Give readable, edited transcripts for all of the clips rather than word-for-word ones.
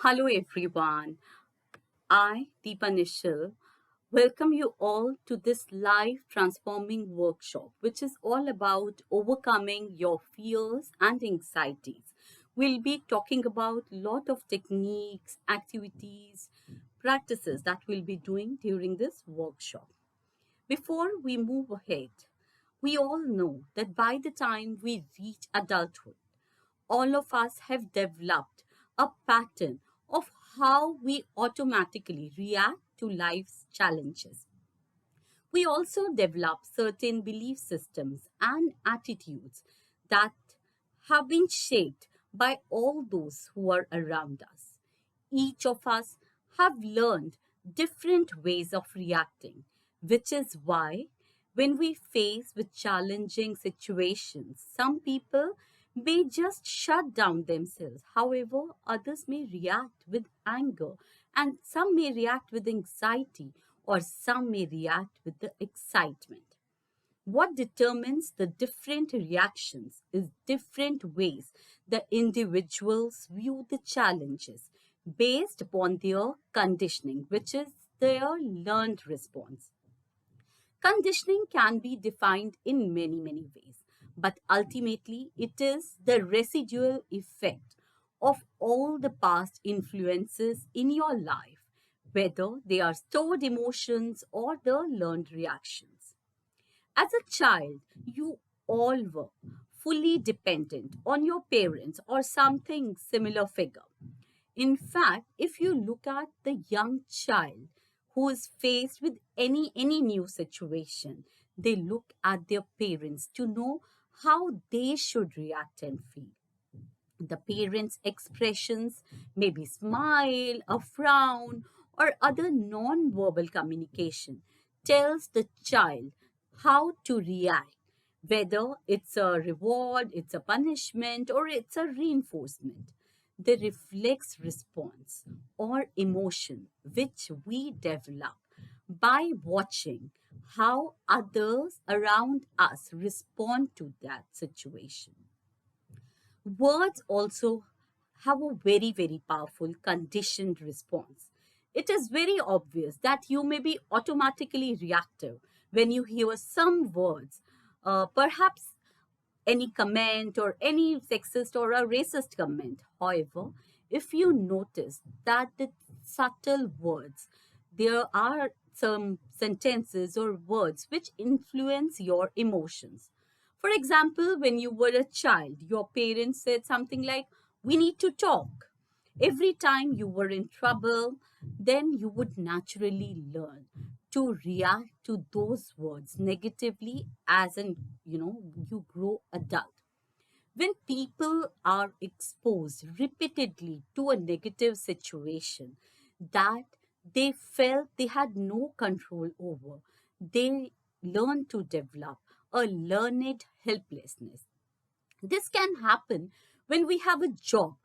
Hello everyone. I, Deepa Nishal, welcome you all to this live transforming workshop, which is all about overcoming your fears and anxieties. We'll be talking about a lot of techniques, activities, practices that we'll be doing during this workshop. Before we move ahead, we all know that by the time we reach adulthood, all of us have developed a pattern of how we automatically react to life's challenges. We also develop certain belief systems and attitudes that have been shaped by all those who are around us. Each of us have learned different ways of reacting, which is why when we face with challenging situations, some people may just shut down themselves. However, others may react with anger, and some may react with anxiety, or some may react with the excitement. What determines the different reactions is different ways the individuals view the challenges based upon their conditioning, which is their learned response. Conditioning can be defined in many ways, but ultimately it is the residual effect of all the past influences in your life, whether they are stored emotions or the learned reactions. As a child, you all were fully dependent on your parents or something similar figure. In fact, if you look at the young child who is faced with any new situation, they look at their parents to know how they should react and feel. The parents' expressions, maybe smile, a frown, or other non-verbal communication, tells the child how to react, whether it's a reward, it's a punishment, or it's a reinforcement. The reflex response or emotion which we develop by watching how others around us respond to that situation. Words also have a very powerful conditioned response. It is very obvious that you may be automatically reactive when you hear some words, perhaps any comment or any sexist or a racist comment. However, if you notice that the subtle words, there are some sentences or words which influence your emotions. For example, when you were a child, your parents said something like, "We need to talk." Every time you were in trouble, then you would naturally learn to react to those words negatively as an you grow adult. When people are exposed repeatedly to a negative situation that they felt they had no control over, they learn to develop a learned helplessness. This can happen when we have a job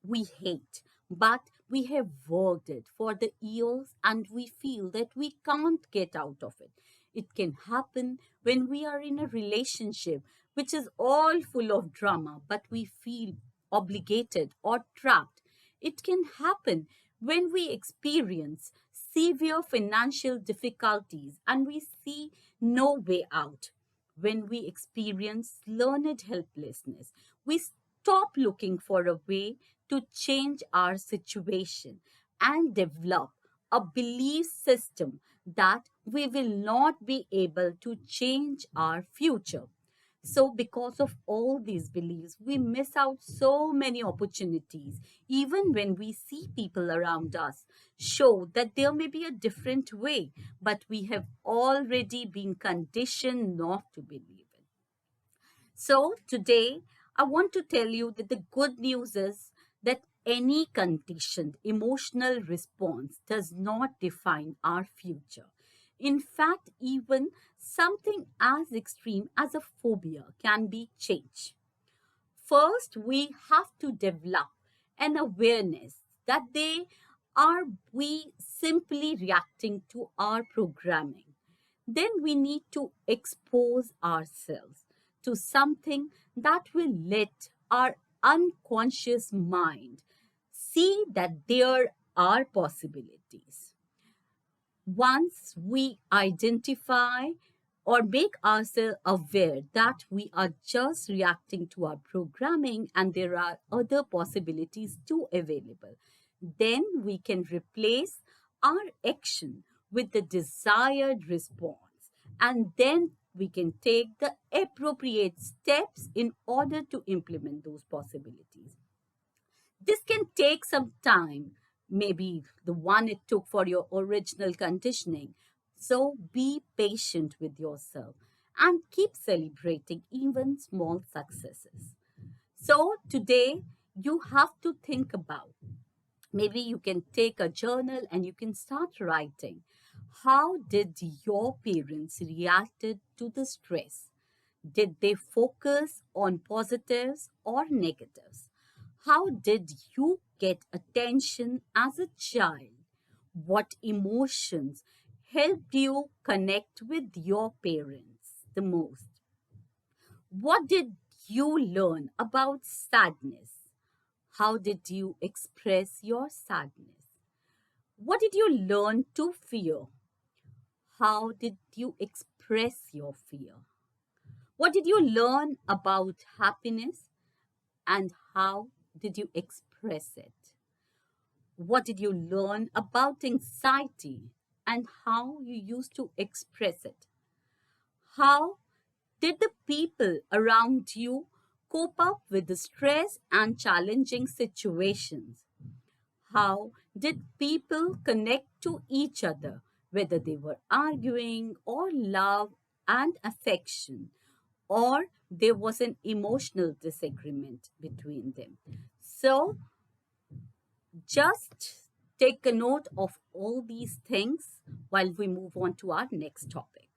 we hate, but we have worked it for the years and we feel that we can't get out of it. It can happen when we are in a relationship which is all full of drama, but we feel obligated or trapped. It can happen when we experience severe financial difficulties and we see no way out. When we experience learned helplessness, we stop looking for a way to change our situation and develop a belief system that we will not be able to change our future. So, because of all these beliefs, we miss out so many opportunities, even when we see people around us show that there may be a different way, but we have already been conditioned not to believe it. So, today I want to tell you that the good news is that any conditioned emotional response does not define our future. In fact, even something as extreme as a phobia can be changed. First, we have to develop an awareness that they are we simply reacting to our programming. Then we need to expose ourselves to something that will let our unconscious mind See that there are possibilities. Once we identify or make ourselves aware that we are just reacting to our programming and there are other possibilities too available, then we can replace our action with the desired response, and then we can take the appropriate steps in order to implement those possibilities. This can take some time, maybe the one it took for your original conditioning. So be patient with yourself and keep celebrating even small successes. So today you have to think about, maybe you can take a journal and you can start writing. How did your parents reacted to the stress? Did they focus on positives or negatives? How did you get attention as a child? What emotions helped you connect with your parents the most? What did you learn about sadness? How did you express your sadness? What did you learn to fear? How did you express your fear? What did you learn about happiness and how did you express it? What did you learn about anxiety and how you used to express it? How did the people around you cope up with the stress and challenging situations? How did people connect to each other, whether they were arguing or love and affection, or there was an emotional disagreement between them? So, just take a note of all these things while we move on to our next topic.